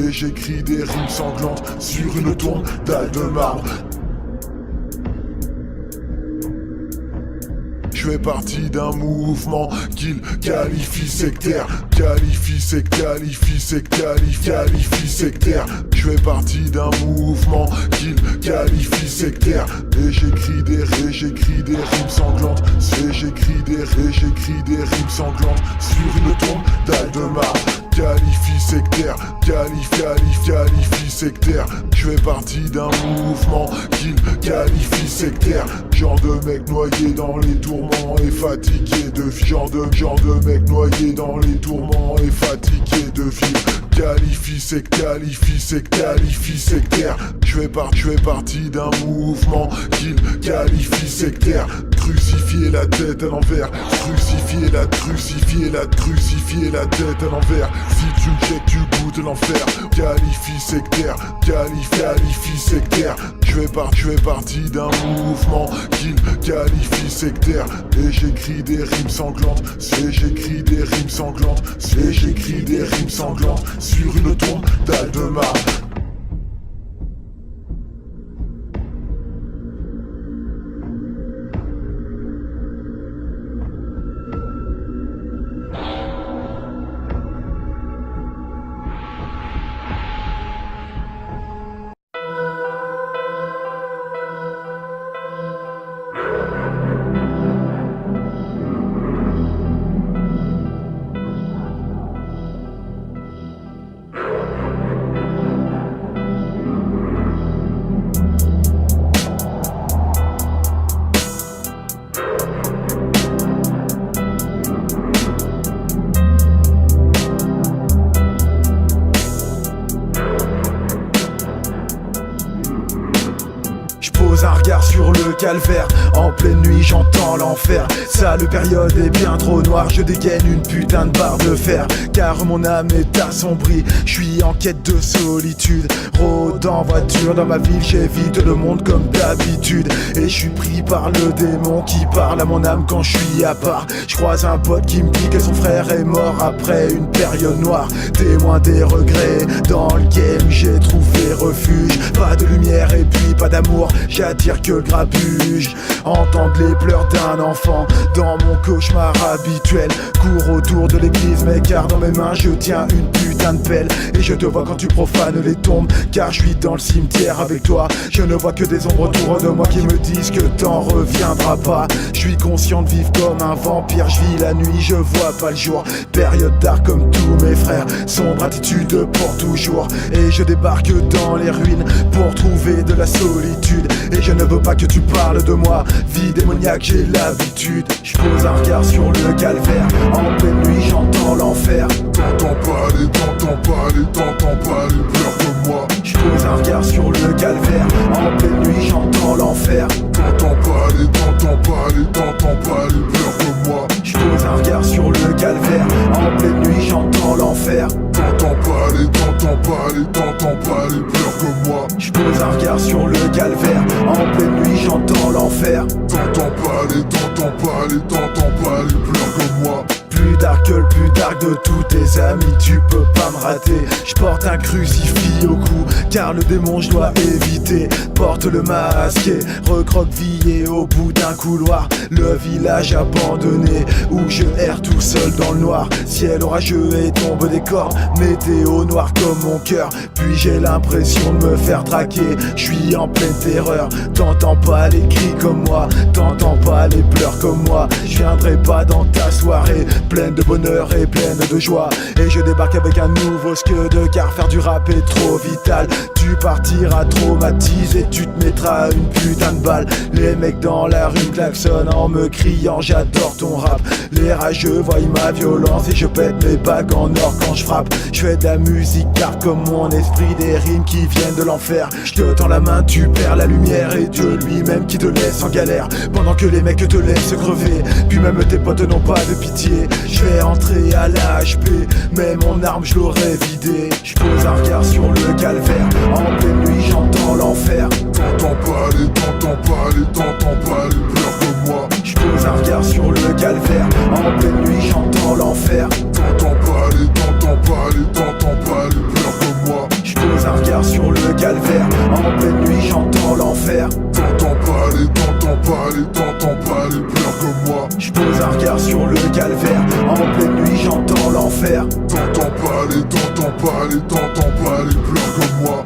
et j'écris des rimes sanglantes sur une tombe dalle de marbre. Je fais partie d'un mouvement qu'il qualifie sectaire. Qualifie sectaire. Je fais partie d'un mouvement qu'il qualifie sectaire. Et j'écris des rimes sanglantes. Et j'écris des rimes sanglantes sur une tombe dalle de marbre. Qualifie sectaire, qualifie sectaire. Je fais partie d'un mouvement qu'il qualifie sectaire. Genre de mec noyé dans les tourments et fatigué de vie. Genre de mec noyé dans les tourments et fatigué de vie. Qualifie sectaire. Je fais partie d'un mouvement qu'il qualifie sectaire. Crucifier la tête à l'envers. Crucifier la tête à l'envers. Si tu me checkes, tu goûtes l'enfer. Qualifie sectaire. Je fais partie d'un mouvement qu'il qualifie sectaire. Et j'écris des rimes sanglantes. Et j'écris des rimes sanglantes sur une tombe dalle de marbre. Pose un regard sur le calvaire. En pleine nuit j'entends l'enfer. Sale période est bien trop noire. Je dégaine une putain de barre de fer. Car mon âme est assombrie. Je suis en quête de solitude. Rôde en voiture dans ma ville. J'évite le monde comme d'habitude. Et je suis pris par le démon qui parle à mon âme quand je suis à part. Je croise un pote qui me dit que son frère est mort après une période noire. Témoin des regrets. Dans le game j'ai trouvé refuge. Pas de lumière et puis pas d'amour. J'attire que le grabuge. Entendre les pleurs d'un enfant dans mon cauchemar habituel. Cours autour de l'église mais car dans mes mains je tiens une putain de pelle. Et je te vois quand tu profanes les tombes. Car je suis dans le cimetière avec toi. Je ne vois que des ombres autour de moi qui me disent que t'en reviendras pas. Je suis conscient de vivre comme un vampire. Je vis la nuit, je vois pas le jour. Période d'art comme tous mes frères. Sombre attitude pour toujours. Et je débarque dans les ruines pour trouver de la solitude. Et je ne veux pas que tu parles de moi. Vie démoniaque, j'ai l'habitude. Je pose un regard sur le calvaire. En pleine nuit, j'entends l'enfer. T'entends pas les pleurs comme moi. Je pose un regard sur le calvaire. En pleine nuit, j'entends l'enfer. T'entends pas les pleurs comme moi. Je pose un regard sur le calvaire. En pleine nuit, j'entends l'enfer. T'entends pas les pleurs comme moi. Je pose un regard sur le calvaire. En pleine nuit j'entends l'enfer. T'entends pas les pleurs comme moi. Plus dark que le plus dark de tous tes amis, tu peux pas me rater. Je porte un crucifix au cou, car le démon je dois éviter. Porte le masqué, recroquevillé au bout d'un couloir. Le village abandonné, où je erre tout seul dans le noir. Ciel orageux et tombe des corps, météo noir comme mon cœur. Puis j'ai l'impression de me faire traquer, je suis en pleine terreur. T'entends pas les cris comme moi, t'entends pas les pleurs comme moi. Je viendrai pas dans ta soirée, pleine de bonheur et pleine de joie. Et je débarque avec un nouveau scud, car faire du rap est trop vital. Tu partiras traumatisé, tu te mettras une putain de balle. Les mecs dans la rue me klaxonnent en me criant j'adore ton rap. Les rageux voient ma violence et je pète mes bagues en or quand je frappe. Je fais de la musique car comme mon esprit, des rimes qui viennent de l'enfer. Je te tends la main, tu perds la lumière et Dieu lui-même qui te laisse en galère. Pendant que les mecs te laissent crever, puis même tes potes n'ont pas de pitié. Je vais entrer à l'HP, mais mon arme je l'aurais vidée. Je pose un regard sur le calvaire, en pleine nuit j'entends l'enfer. T'entends pas les pleurs comme moi. Je pose un regard sur le calvaire, en pleine nuit j'entends l'enfer. T'entends pas les pleurs comme moi. calvaire. En pleine nuit j'entends l'enfer. T'entends pas les pleurs comme moi.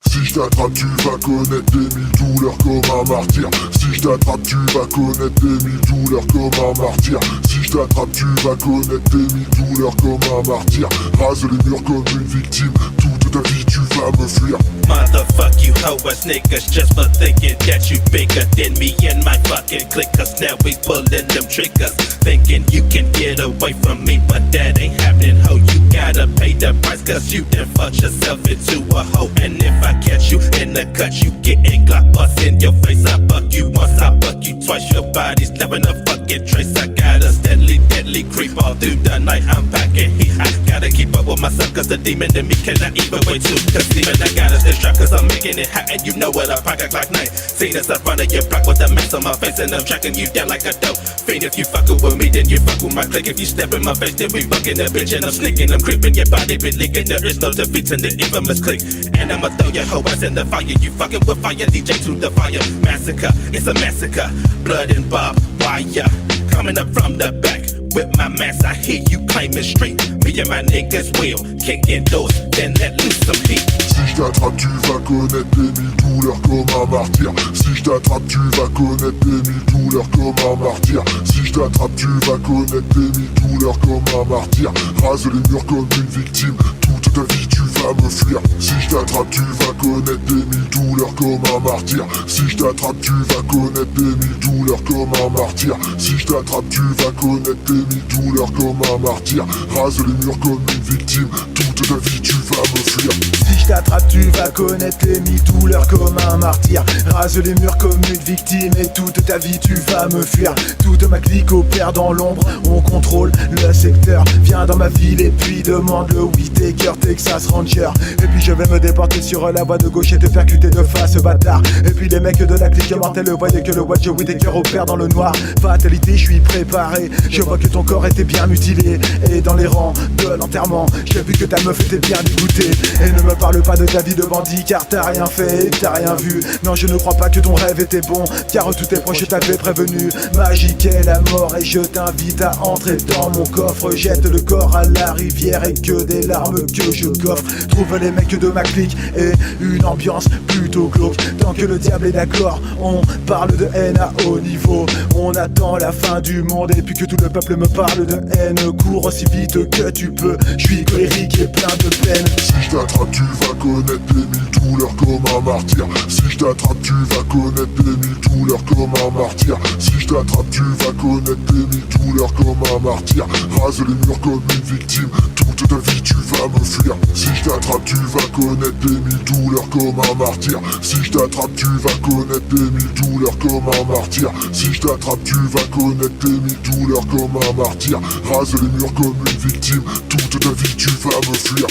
Si je t'attrape tu vas connaître des mille douleurs comme un martyr. Si je t'attrape tu vas connaître des mille douleurs comme un martyr. Si je t'attrape tu vas connaître des mille douleurs comme un martyr. Rase les murs comme une victime, toute ta vie tu vas me fuir. Motherfuck you hoe-ass niggas just for thinking that you bigger than me and my fucking clique. Cause now we pulling them triggers, thinking you can get away from me, but that ain't happening, ho. You gotta pay the price cause you done fucked yourself into a hoe. And if I catch you in the cut, you getting Glock bust in your face. I buck you once, I buck you twice. Your body's leaving a fucking trace. I got a steadily deadly creep all through the night. I'm packing heat. I gotta keep up with myself cause the demon in me cannot even wait to conceive. And I gotta stay strapped cause I'm making it hot. And you know what, I pack a Glock 9. Seen us up front of your block with a mask on my face, and I'm tracking you down like a dope fiend. If you fuckin' with me, then you fuck with my clique. If you step in my face, then we fucking a bitch. And I'm sneaking, I'm creeping, your body been leaking. There is no defeat in the infamous clique. And I'ma throw your hoe ass in the fire. You fucking with fire, DJ to the fire. Massacre, it's a massacre. Blood and barbed wire. Coming up from the back with my mask, I hear you claiming street. Me and my niggas will kick in doors, then let loose some heat. Si je t'attrape tu vas connaître des mille douleurs comme un martyr. Si je t'attrape tu vas connaître des mille douleurs comme un martyr. Si je t'attrape tu vas connaître des mille douleurs comme un martyr. Rase les murs comme une victime, toute ta vie tu vas me fuir. Si je t'attrape tu vas connaître des mille douleurs comme un martyr. Si je t'attrape tu vas connaître des mille douleurs comme un martyr. Si je t'attrape tu vas connaître des mille douleurs comme un martyr. Rase les murs comme une victime, toute ta vie tu vas me fuir. Si je t'attrape tu vas connaître les mille douleurs comme un martyr. Rase les murs comme une victime et toute ta vie tu vas me fuir. Toute ma clique opère dans l'ombre, on contrôle le secteur. Viens dans ma ville et puis demande le Whittaker Texas Ranger. Et puis je vais me déporter sur la voie de gauche et te faire cuter de face bâtard. Et puis les mecs de la clique mortelle voyaient que le Watch Whittaker opère dans le noir. Fatalité, je suis préparé, je vois que ton corps était bien mutilé. Et dans les rangs de l'enterrement, j'ai vu que ta meuf était bien dégoûtée. Et ne me parle pas de ta vie de bandit car t'as rien fait et t'as rien vu. Non, je ne crois pas que ton rêve était bon car tous tes proches t'avaient prévenu. Magique est la mort et je t'invite à entrer dans mon coffre. Jette le corps à la rivière et que des larmes que je coffre. Trouve les mecs de ma clique et une ambiance plutôt glauque. Tant que le diable est d'accord, on parle de haine à haut niveau. On attend la fin du monde et puis que tout le peuple me parle de haine. Cours aussi vite que tu peux, je suis colérique et plein de peine. Si je t'attrape tu vas connaître des mille douleurs comme un martyr. Si je t'attrape tu vas connaître des mille douleurs comme un martyr. Si je t'attrape tu vas connaître des mille douleurs comme un martyr. Rase les murs comme une victime, toute ta vie tu vas me fuir. Si je t'attrape tu vas connaître des mille douleurs comme un martyr. Si je t'attrape tu vas connaître des mille douleurs comme un martyr. Si je t'attrape tu vas connaître des mille douleurs comme un martyr. Rase les murs comme une victime, toute ta vie tu vas me fuir.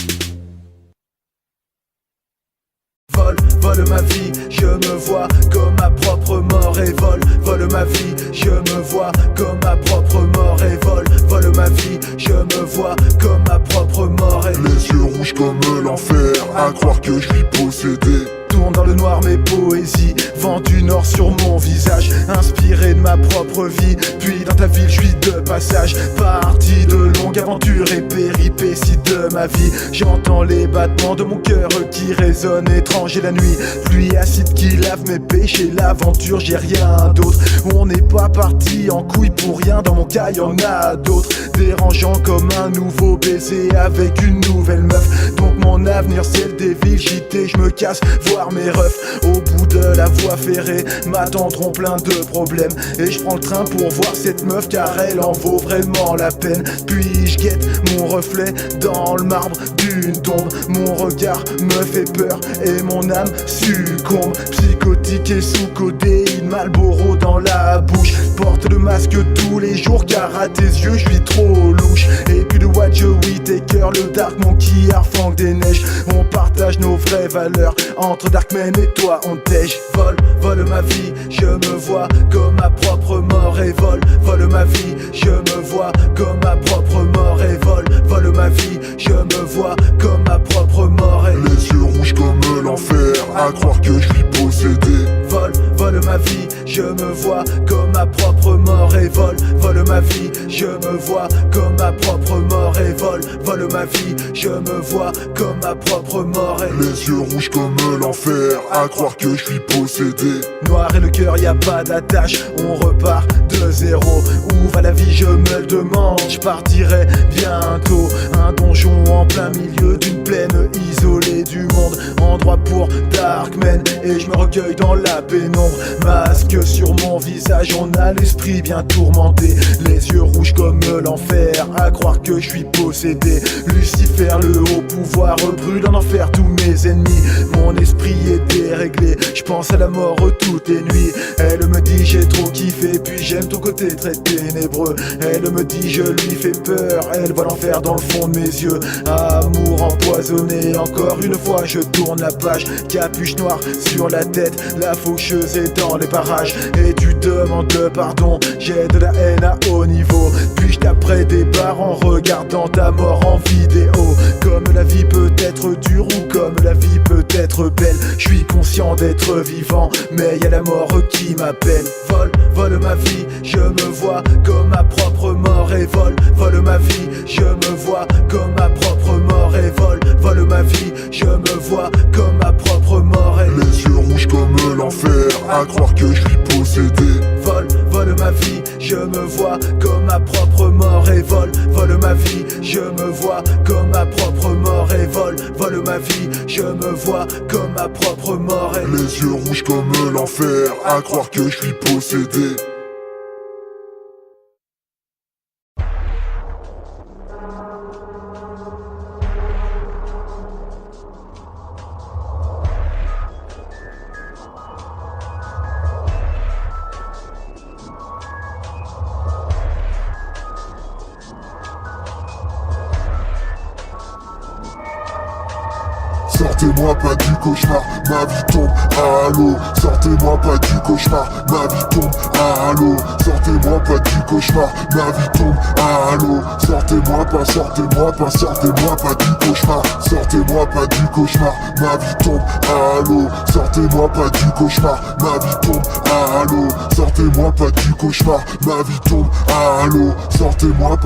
Vole ma vie, je me vois comme ma propre mort. Et vole ma vie, je me vois comme ma propre mort. Et vole ma vie, je me vois comme ma propre mort. Et les yeux rouges comme l'enfer, à croire que je suis possédé. Tourne dans le noir mes poésies, vent du nord sur mon visage, inspiré de ma propre vie. Puis dans ta ville je suis de passage, parti de longue aventure et péripéties de ma vie. J'entends les battements de mon cœur qui résonnent étrange et la nuit, pluie acide qui lave mes péchés. L'aventure j'ai rien d'autre, on n'est pas parti en couille pour rien. Dans mon cas y'en a d'autres, dérangeant comme un nouveau baiser avec une nouvelle meuf. Donc mon avenir c'est le déville JT, je me casse voir mes refs. Au bout de la voie ferrée m'attendront plein de problèmes et je prends le train pour voir cette meuf car elle en vaut vraiment la peine. Puis je guette mon reflet dans le marbre d'une tombe. Mon regard me fait peur et mon âme succombe. Psychotique et sous codéine, Marlboro dans la bouche. Porte le masque tous les jours car à tes yeux je suis trop louche. Et puis le Watch Whittaker, le Dark Monkey, Arfang des neiges. On partage nos vraies valeurs entre Darkman et toi on tèche. Vole ma vie, je me vois comme ma propre mort. Et vole ma vie, je me vois comme ma propre mort. Et vole ma vie, je me vois comme ma propre mort. Et les yeux rouges comme l'enfer, à croire que je suis possédé. Vole ma vie, je me vois comme ma propre mort. Et vole ma vie, je me vois comme ma propre mort. Et vole ma vie, je me vois comme ma propre mort. Et les yeux rouges comme l'enfer, à croire que je suis possédé. Noir et le cœur, y a pas d'attache, on repart de zéro. Où va la vie, je me le demande. Je partirai bientôt. Un donjon en plein milieu d'une plaine isolée du monde. Endroit pour Darkman, et je me recueille dans la pénombre. Masque sur mon visage, on a l'esprit bien tourmenté. Les yeux rouges comme l'enfer, à croire que je suis possédé. Lucifer, le haut pouvoir, brûle en enfer tous mes ennemis. Mon esprit est déréglé, je pense à la mort toutes les nuits. Elle me dit j'ai trop kiffé, puis j'aime ton côté très ténébreux. Elle me dit je lui fais peur, elle voit l'enfer dans le fond de mes yeux. Amour empoisonné, encore une fois je tourne la page. Capuche noire sur la tête, la faucheuse est dans les parages. Et tu demandes pardon, j'ai de la haine à haut niveau. Puis je taperai des barres en regardant ta mort en vidéo. Comme la vie peut être dure ou comme la vie peut être belle, je suis conscient d'être vivant, mais y a la mort qui m'appelle. Vole ma vie, je me vois comme ma propre mort. Et vole ma vie, je me vois comme ma propre mort. Et vole ma vie, je me vois comme ma propre mort. Et les yeux rouges comme l'enfer, à croire que je suis possédé. Vole ma vie, je me vois comme ma propre mort. Et vole ma vie, je me vois comme ma propre mort. Et vole ma vie, je me vois comme ma propre mort. Et les yeux rouges comme l'enfer, à croire que je suis possédé. Sortez-moi pas du cauchemar, ma vie tombe à l'eau. Sortez-moi pas du cauchemar, ma vie tombe à l'eau. Sortez-moi pas du cauchemar, ma vie tombe à l'eau. Sortez-moi pas du cauchemar. Sortez-moi pas du cauchemar, ma vie tombe à l'eau. Sortez-moi pas du cauchemar, ma vie tombe à l'eau. Sortez-moi pas du cauchemar, ma vie tombe à l'eau. Sortez-moi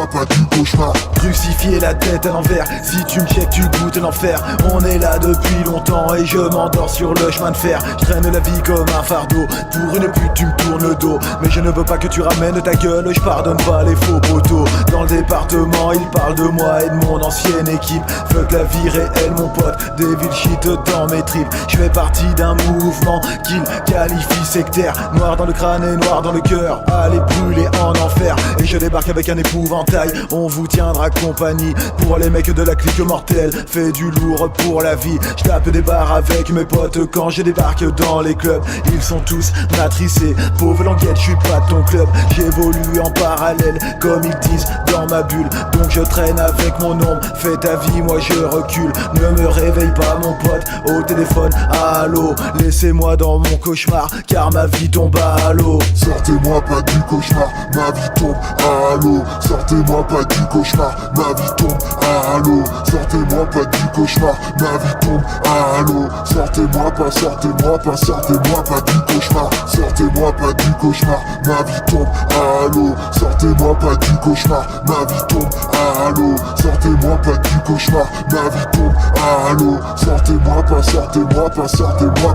pas du cauchemar. Crucifier la tête à l'envers, si tu me checkes tu goûtes l'enfer. On est là depuis longtemps et je m'endors sur le chemin de fer. Je traîne la vie comme un fardeau, pour une pute tu me tournes le dos. Mais je ne veux pas que tu ramènes ta gueule, je pardonne pas les faux poteaux. Dans le département ils parlent de moi et de mon ancienne équipe. Fuck la vie réelle mon pote, des villes shit dans mes tripes. Je fais partie d'un mouvement qu'ils qualifient sectaire. Noir dans le crâne et noir dans le cœur, allez brûler en enfer. Et je débarque avec un épouvantail, on vous tiendra compagnie. Pour les mecs de la clique mortelle, fais du lourd pour la vie. Je tape des barres avec mes potes quand je débarque dans les clubs. Ils sont tous matricés, pauvre languette, je suis pas de ton club. J'évolue en parallèle, comme ils disent dans ma bulle. Donc je traîne avec mon ombre, fais ta vie, moi je recule. Ne me réveille pas mon pote, au téléphone, allô. Laissez-moi dans mon cauchemar, car ma vie tombe à l'eau. Sortez-moi pas du cauchemar, ma vie tombe à l'eau. Sortez-moi pas du cauchemar, ma vie tombe à l'eau. Sortez-moi pas du cauchemar, ma vie tombe à l'eau. Sortez-moi pas du cauchemar. Sortez-moi pas du cauchemar, ma vie tombe à l'eau. Sortez-moi pas du cauchemar, ma vie tombe à l'eau. Sortez-moi pas du cauchemar, ma vie tombe à l'eau. Sortez-moi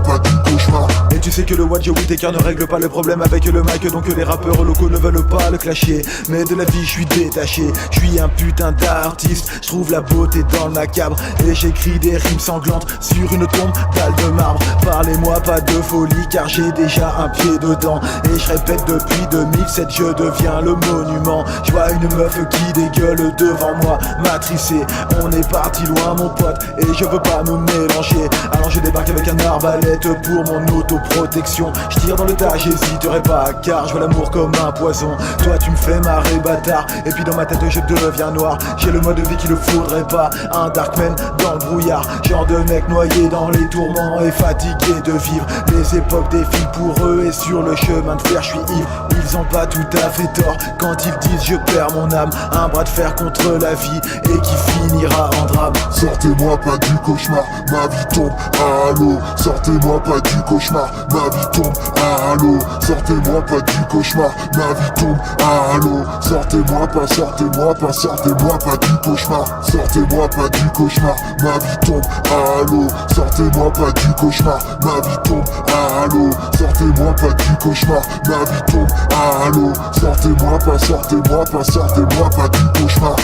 pas du cauchemar. Et tu sais que le Wadjo Whittaker ne règle pas le problème avec le mic, donc les rappeurs locaux ne veulent pas le clasher. Mais de la vie je suis détaché, je suis un putain d'artiste. Je trouve la beauté dans le macabre et j'écris des rimes sanglantes sur une tombe dalle de marbre. Parlez-moi pas de folie car j'ai déjà un pied dedans. Et je répète depuis 2007 je deviens le monument. Je vois une meuf qui dégueule devant moi, matricée. On est parti loin mon pote et je veux pas me mélanger. Alors je débarque avec un arbalète pour mon autoprotection. Je tire dans le tas, j'hésiterai pas car je vois l'amour comme un poison. Toi tu me fais marrer bâtard et puis dans ma tête je deviens noir. J'ai le mode de vie qu'il ne faudrait pas, un Darkman dans le brouillard. bagarre. Genre de mec noyé dans les tourments et fatigué de vivre. Les époques défilent pour eux et sur le chemin de fer je suis ivre. Ils ont pas tout à fait tort quand ils disent je perds mon âme. Un bras de fer contre la vie et qui finira en drame. Sortez-moi pas du cauchemar, ma vie tombe à l'eau. Sortez-moi pas du cauchemar, ma vie tombe à l'eau. Sortez-moi pas du cauchemar, ma vie tombe à l'eau. Sortez-moi pas, sortez-moi pas, sortez-moi pas du cauchemar. Sortez-moi pas du cauchemar, ma vie tombe à l'eau. Sortez-moi pas du cauchemar, ma vie tombe à l'eau. Sortez-moi pas du cauchemar, ma vie tombe à l'eau. Sortez-moi pas, sortez-moi pas, sortez-moi pas du cauchemar.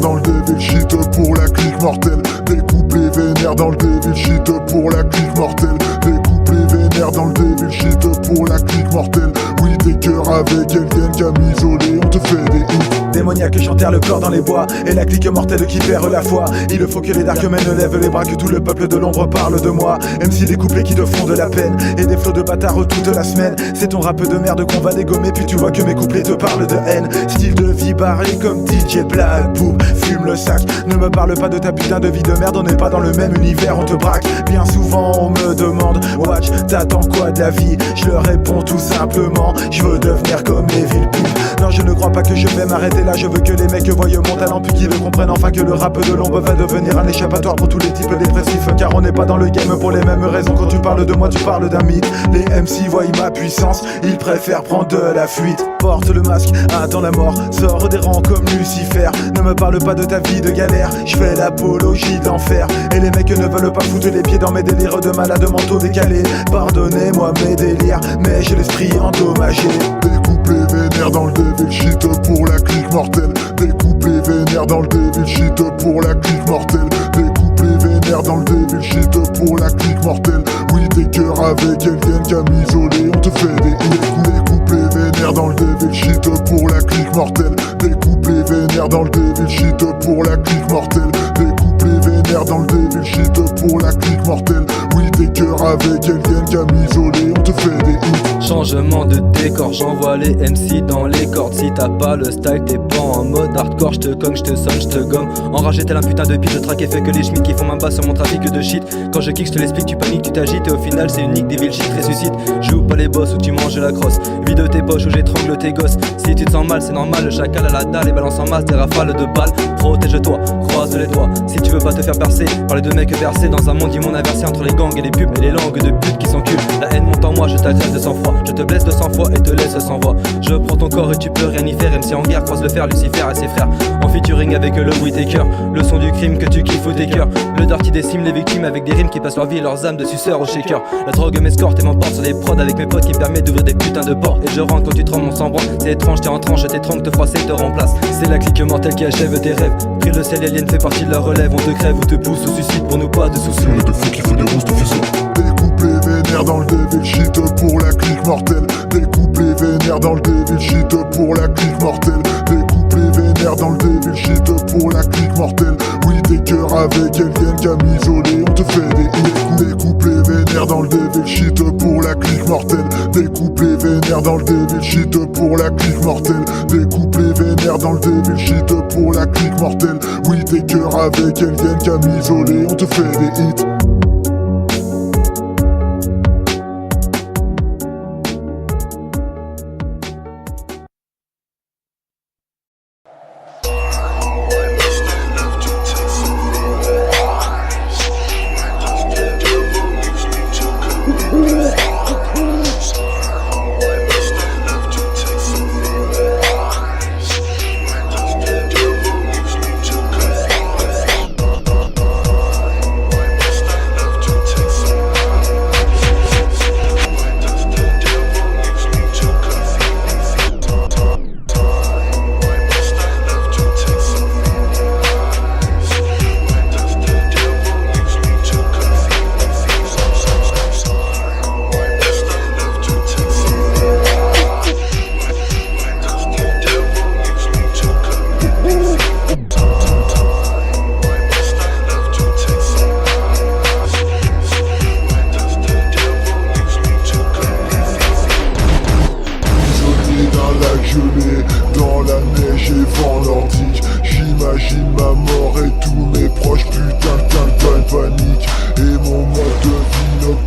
Dans le devil shit pour la clique mortelle. Des couplets vénères dans le devil shit pour la clique mortelle. Des couplets vénères dans le devil shit pour la clique mortelle. Oui, tes cœurs avec Alien camisolé, on te fait des hits. Démoniaque chanteur le corps dans les bois et la clique mortelle qui perd la foi. Il faut que les Darkmen lèvent les bras, que tout le peuple de l'ombre parle de moi. MC des couplets qui te font de la peine et des flots de bâtards toute la semaine. C'est ton rap de merde qu'on va dégommer, puis tu vois que mes couplets te parlent de haine. Style de vie barré comme DJ Black Boom, fume le sac. Ne me parle pas de ta putain de vie de merde, on n'est pas dans le même univers, on te braque. Bien souvent on me demande Watch, t'attends quoi de la vie? Je leur réponds tout simplement, je veux devenir comme Evil Pimp. Non, je ne crois pas que je vais m'arrêter là. Je veux que les mecs voient mon talent, puis qu'ils comprennent enfin que le rap de l'ombre va devenir un échappatoire pour tous les types dépressifs. Car on n'est pas dans le game pour les mêmes raisons. Quand tu parles de moi, tu parles d'un mythe. Les MC voient ma puissance, ils préfèrent prendre de la fuite. Porte le masque, attends la mort, sors des rangs comme Lucifer. Ne me parle pas de ta vie de galère, je fais l'apologie de l'enfer. Et les mecs ne veulent pas foutre les pieds dans mes délires de malades mentaux décalés. Pardonnez-moi mes délires, mais j'ai l'esprit endommagé. Des couplets vénères dans le devil shit pour la clique mortelle. Des couplets vénères dans le devil shit pour la clique mortelle. Des couplets vénères dans le devil shit pour la clique mortelle. Oui, tes cœurs avec Alien camisolé, on te fait des hits. Des couplets vénères dans le devil shit pour la clique mortelle. Des couplets vénères dans le devil shit pour la clique mortelle. Des couplets vénères dans le devil shit pour la clique mortelle. Oui, tes cœurs avec Alien camisolé, on te fait des hits. Changement de décor, j'envoie les MC dans les cordes. Si t'as pas le style, t'es pas en mode hardcore. J'te cogne, j'te sonne, j'te gomme. Enragé tel un putain de pile, je traque et fais que les schmitts qui font ma bas sur mon trafic de shit. Quand je kick, j'te l'explique, tu paniques, tu t'agites. Et au final, c'est unique, des villes shit ressuscite. Joue pas les boss ou tu manges la crosse. Vide tes poches ou j'étrangle tes gosses. Si tu te sens mal, c'est normal, le chacal à la dalle et balance en masse des rafales de balles. Protège-toi, croise les doigts. Si tu veux pas te faire percer par les deux mecs versés dans un monde du monde inversé entre les gangs et les pubs et les langues de putes qui s'enculent. La haine monte en moi, je t'agresse de 100 fois. Je te blesse de 100 fois et te laisse sans voix. Je prends ton corps et tu peux rien y faire. MC en guerre, croise le fer, Lucifer et ses frères. En featuring avec le bruit tes cœurs. Le son du crime que tu kiffes ou tes cœurs. Le dark qui décime les victimes avec des rimes qui passent leur vie et leurs âmes de suceurs au shaker. La drogue m'escorte et m'emporte sur des prods avec mes potes qui me permettent d'ouvrir des putains de portes. Et je rentre quand tu trembles, on s'en branle. C'est étrange, t'es en tranche, je t'étrangle, te froisse et te remplace. C'est la clique mortelle qui achève tes rêves. Pris le ciel alien fait partie de la relève. On te crève ou te pousse au suicide pour nous pas de soucis. De fou qu'il faut des roses de fuseau. Des couplets vénères dans le devil shit pour la clique mortelle. Des couplets vénères dans le devil shit pour la clique mortelle. Des couplets vénères dans le devil shit pour la clique mortelle. Oui, tes cœurs avec Alien camisolé, on te fait des hits. Des couplets vénères dans le devil shit pour la clique mortelle. Des couplets vénères dans le devil shit pour la clique mortelle. Des couplets vénères dans le devil shit pour la clique mortelle. Oui, tes cœurs avec Alien camisolé, on te fait des hits.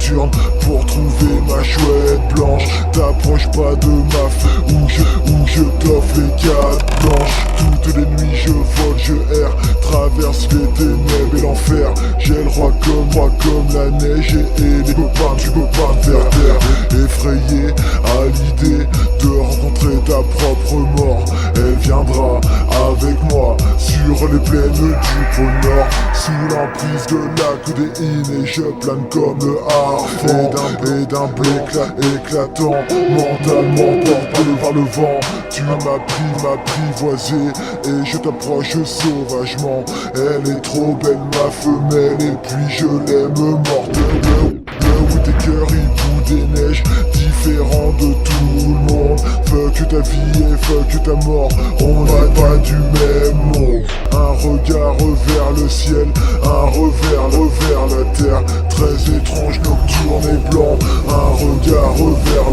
nocturne pour trouver ma chouette blanche. T'approches pas de ma où je t'offre les cartes blanches. Toutes les nuits je vole, je erre, traverse les ténèbres et l'enfer. J'ai le roi comme la neige et les copains, tu peux pas me faire taire. Effrayé à l'idée de rencontrer ta propre mort, elle viendra avec moi sur les plaines du pôle Nord, sous l'emprise de la codéine, et je plane comme le harfang. Et d'un blé éclatant, mentalement porté par le vent. Tu m'apprivoisé et je t'approche sauvagement. Elle est trop belle ma femelle et puis je l'aime mortelle. Où tes cœurs hibou des neiges, différents de tout le monde. Fuck ta vie et fuck ta mort, on n'est pas du même monde. Un regard vers le ciel, un revers la terre. Très étrange, nocturne et blanc, un regard vers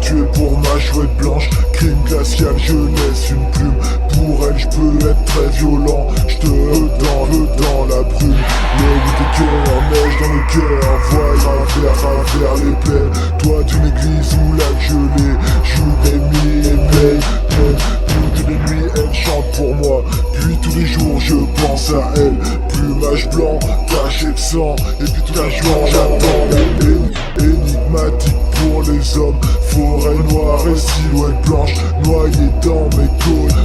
tuer pour ma chouette blanche. Crime glacial, je laisse une plume. Pour elle, je peux être très violent. Je te dans la brume. Le bout des cœurs, neige dans le cœur. Voile travers les plaines. Toi d'une église où la gelée joue des mille et mille. Toutes les nuits, elle chante pour moi. Puis tous les jours, je pense à elle. Plumage blanc, taché de sang. Et puis toute la journée, j'attends. Énigmatique pour les hommes, forêt noire et silhouette blanche, noyé dans mes côtes.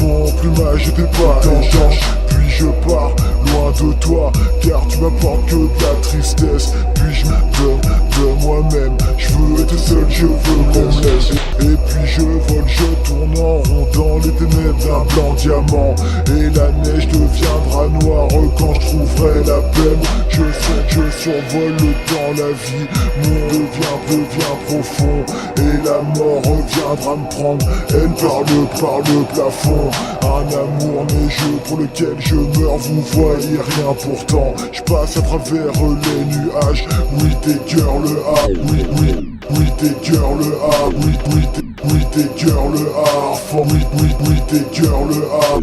Mon plumage était pas étanche. Puis je pars loin de toi, car tu m'apportes que de la tristesse. Puis je me donne de moi-même, je veux être seul, je veux qu'on me laisse. Et puis je vole, je tourne en rond dans les ténèbres d'un blanc diamant. Et la neige deviendra noire quand je trouverai la peine. Je survole le temps, la vie, mon devient profond. Et la mort reviendra me prendre, elle par le plafond. Un amour neigeux pour lequel je meurs, vous voyez rien pourtant. Je passe à travers les nuages, oui tes cœurs le A, oui tes cœurs le A, oui tes cœurs le A, oui tes cœurs le A.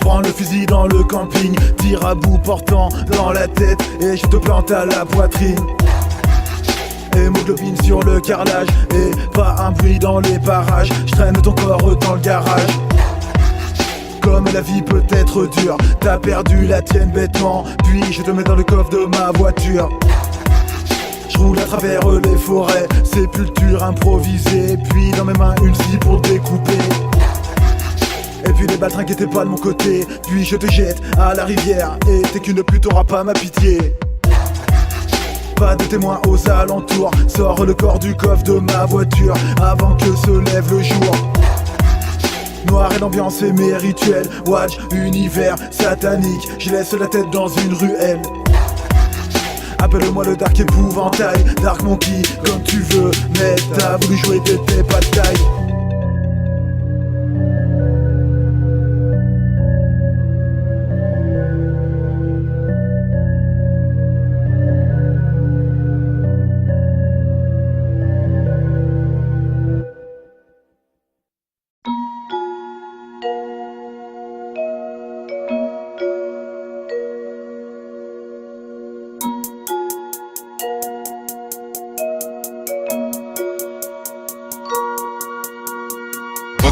Prends le fusil dans le camping, tire à bout portant dans la tête et je te plante à la poitrine. Hémoglobine sur le carrelage et pas un bruit dans les parages. Je traîne ton corps dans le garage. mais la vie peut être dure. T'as perdu la tienne bêtement, puis je te mets dans le coffre de ma voiture. Je roule à travers les forêts, sépulture improvisée. Puis dans mes mains une scie pour découper. Et puis les balles t'inquiétez pas de mon côté. Puis je te jette à la rivière. Et t'es qu'une pute, t'auras pas ma pitié. Pas de témoins aux alentours. Sors le corps du coffre de ma voiture avant que se lève le jour. Noir et l'ambiance est mes rituels. Watch, univers satanique. Je laisse la tête dans une ruelle. Appelle-moi le Dark Épouvantail, Dark Monkey, comme tu veux. Mais t'as voulu jouer, t'étais pas de taille.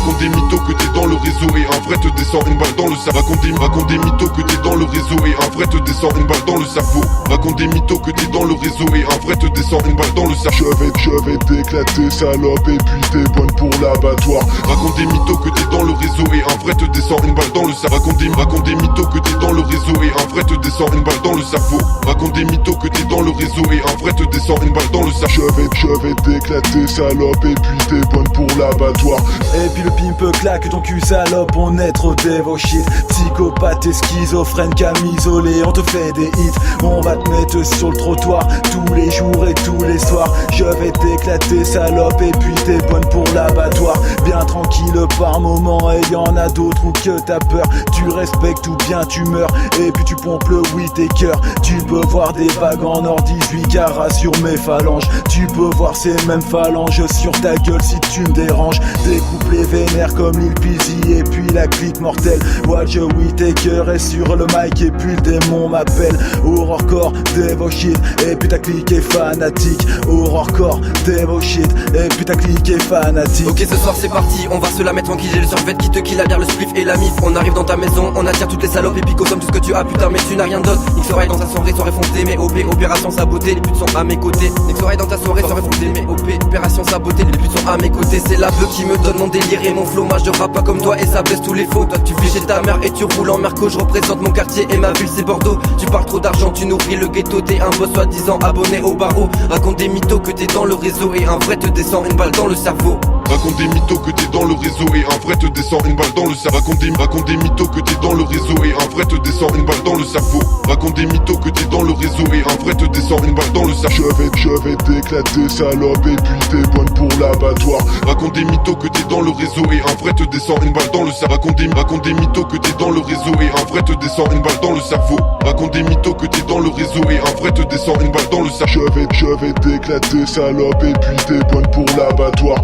Raconte des mythos que t'es dans le réseau et un vrai te descend une balle dans le cerveau. Raconte des mythos que t'es dans le réseau et un vrai te descend une balle dans le cerveau. Raconte des mythos que t'es dans le réseau et un vrai te descend une balle dans le cerveau. Je vais t'éclater salope et puis t'es bonne pour l'abattoir. Raconte des mythos que t'es dans le réseau et un vrai te descend une balle dans le cerveau. Raconte des mythos que t'es dans le réseau et un vrai te descend une balle dans le cerveau. Raconte des mythos que t'es dans le réseau et un vrai te descend une balle dans le cerveau. Je vais t'éclater salope et puis t'es bonne pour l'abattoir. Et puis le pimp claque ton cul salope, on est trop dévo shit. Psychopathe et schizophrène, camisolé, on te fait des hits. On va te mettre sur le trottoir tous les jours et tous les soirs. Je vais t'éclater salope et puis t'es bonne pour l'abattoir. Bien tranquille par moment et y'en a d'autres où que t'as peur. Tu respectes ou bien tu meurs et puis tu pompes le oui tes cœurs. Tu peux voir des vagues en or 18 carats sur mes phalanges. Tu peux voir ces mêmes phalanges sur ta gueule si tu me déranges. Découpe les vénères comme Lil Peasy et puis la clique mortelle. Watch Whittaker est sur le mic et puis le démon m'appelle. Horrorcore, Devo shit et puis ta clique est fanatique. Horrorcore, Devo shit et puis ta clique est fanatique. Ok, ce soir c'est parti, on va se la mettre tranquille. J'ai le survêt qui te kill, la bière, le spliff et la mif. On arrive dans ta maison, on attire toutes les salopes et puis consomme tout ce que tu as. Putain mais tu n'as rien d'autre. Nique oreille dans ta soirée, soirée foncée mais OP, opération sabotée, les putes sont à mes côtés. Nique oreille dans ta soirée, soirée foncée mais OP, opération sabotée, les putes sont à mes côtés. C'est la beuh qui me donne mon délire et mon flow. Moi je rappe pas comme toi et ça baisse tous les faux. Toi tu vis chez ta mère et tu roules en Merco. Je représente mon quartier et ma ville c'est Bordeaux. Tu parles trop d'argent, tu nourris le ghetto. T'es un boss soi-disant abonné au barreau. Raconte des mythos que t'es dans le réseau et un vrai te descend une balle dans le cerveau. Raconte des mythos que t'es dans le réseau et un vrai te descend une balle dans le cerveau. Raconte des mythos que t'es dans le réseau et un vrai te descend une balle dans le cerveau. Raconte des mythos que t'es dans le réseau et un vrai te descend une balle dans le cerveau. Je vais t'éclater salope et puis t'es bonne pour l'abattoir. Raconte des mythos que t'es dans le réseau et un vrai te descend une balle dans le cerveau. Raconte des mythos que t'es dans le réseau et un vrai te descend une balle dans le cerveau. Raconte des mythos que t'es dans le réseau et un vrai te descend une balle dans le cerveau. Je vais t'éclater salope et puis t'es bonne pour l'abattoir.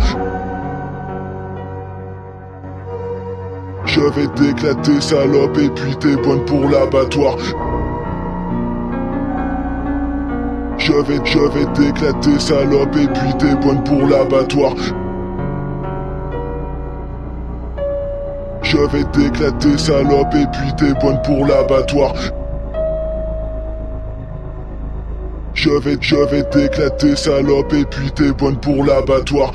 Je vais t'éclater salope et puis t'es bonne pour l'abattoir. Je vais t'éclater salope et puis t'es bonne pour l'abattoir. Je vais t'éclater salope et puis t'es bonne pour l'abattoir. Je vais t'éclater salope et puis t'es bonne pour l'abattoir.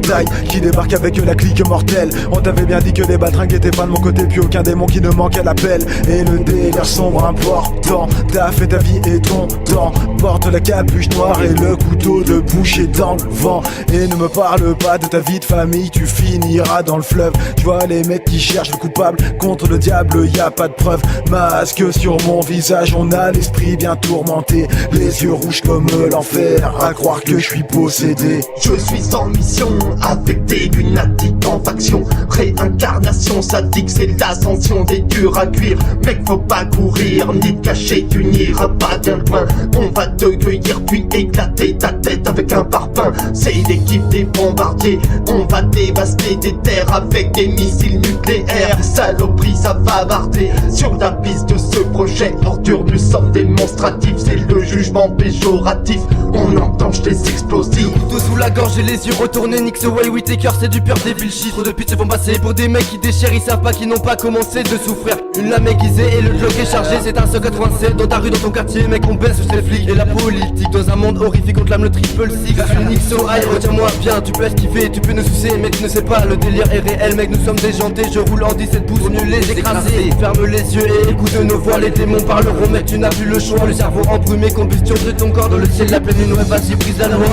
épouvantail qui débarque avec la clique mortelle. On t'avait bien dit que les baltringues étaient pas de mon côté, puis aucun démon qui ne manque à l'appel. Et le délire sombre important, t'as fait ta vie et ton temps. Porte la capuche noire et le couteau de boucher dans le vent. Et ne me parle pas de ta vie de famille, tu finiras dans le fleuve. Tu vois les mecs qui cherchent le coupable, contre le diable y a pas de preuve. Masque sur mon visage, on a l'esprit bien tourmenté, les yeux rouges comme l'enfer, à croire que je suis possédé. Je suis en mission avec des lunatiques en faction. Réincarnation sadique, c'est l'ascension des durs à cuire. Mec, faut pas courir, ni te cacher, tu n'iras pas bien loin. On va te cueillir puis éclater ta tête avec un parpaing. C'est l'équipe des bombardiers, on va dévaster des terres avec des missiles nucléaires. Saloperie, ça va barder sur la piste de ce projet. Ordure, nous sommes démonstratifs, c'est le jugement péjoratif. On enclenche des explosifs. Couteau sous la gorge et les yeux retournés. Nix away, Whitaker, c'est du pur débile shit. Trop de putes se font passer pour des mecs qui déchirent. Ils savent pas qu'ils n'ont pas commencé de souffrir. Une lame aiguisée et le bloc est chargé. C'est un 187 dans ta rue, dans ton quartier. Mec, on baisse sous ces flics et la politique. Dans un monde horrifique, on clame le triple six. Je suis Nix away, retiens-moi bien. Tu peux esquiver, tu peux nous sucer, mais tu ne sais pas. Le délire est réel, mec, nous sommes déjantés. Je roule en 17 pouces, mieux les écraser. Ferme les yeux et écoute nos voix. Les démons parleront, mec, tu n'as plus le choix. Le cerveau embrumé, combustion de ton corps dans le ciel. La pleine lune, ouais, vas-y, brise la loi.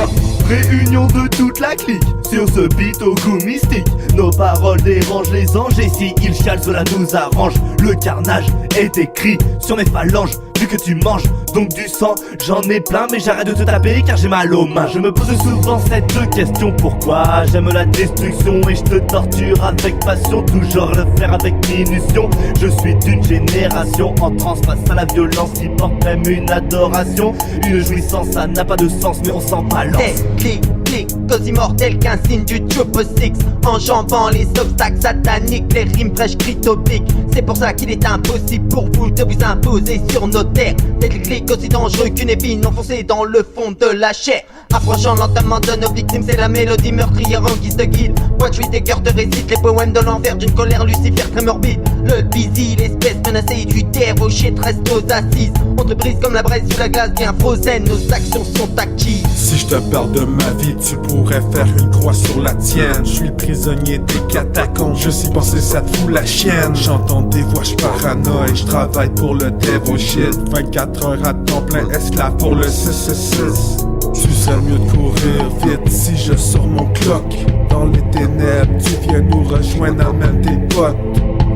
Réunion de toute la clique sur ce beat au goût mystique. Nos paroles dérangent les anges et si ils chialent cela nous arrange. Le carnage est écrit sur mes phalanges. Vu que tu manges donc du sang, j'en ai plein mais j'arrête de te taper car j'ai mal aux mains. Je me pose souvent cette question, pourquoi j'aime la destruction et je te torture avec passion. Toujours le faire avec minution. Je suis d'une génération en transe face à la violence qui porte même une adoration. Une jouissance, ça n'a pas de sens mais on s'en balance. Clic, clic, cause immortel qu'un signe du Triple Six. Enjambant les obstacles sataniques, les rimes fraîches cryptopiques. C'est pour ça qu'il est impossible pour vous de vous imposer sur nos terres. Des clics aussi dangereux qu'une épine enfoncée dans le fond de la chair. Approchant lentement de nos victimes, c'est la mélodie meurtrière en guise de guide. Poetry des cœurs te récite les poèmes de l'enfer d'une colère lucifère très morbide. Le busy, l'espèce menacée du dérocher reste aux assises. On te brise comme la braise sous la glace bien frozen, nos actions sont acquises. Si je te parle de ma vie, tu pourrais faire une croix sur la tienne. Je suis le prisonnier des catacombes, je suis pensé ça te fout la chienne. J'entends des voix, je paranoïe, je travaille pour le devil shit. 24 heures à temps plein, esclave pour le 666. Tu serais mieux de courir vite si je sors mon clock. Dans les ténèbres, tu viens nous rejoindre, amène tes potes.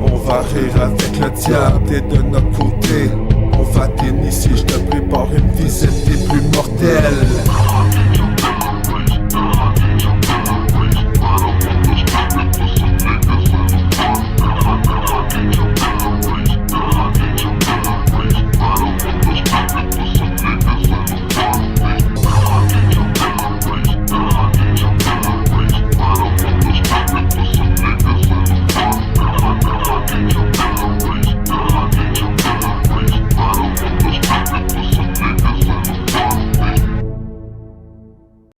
On va rire avec le diable, t'es de notre côté. On va t'initier, je te prépare une visite des plus mortelles.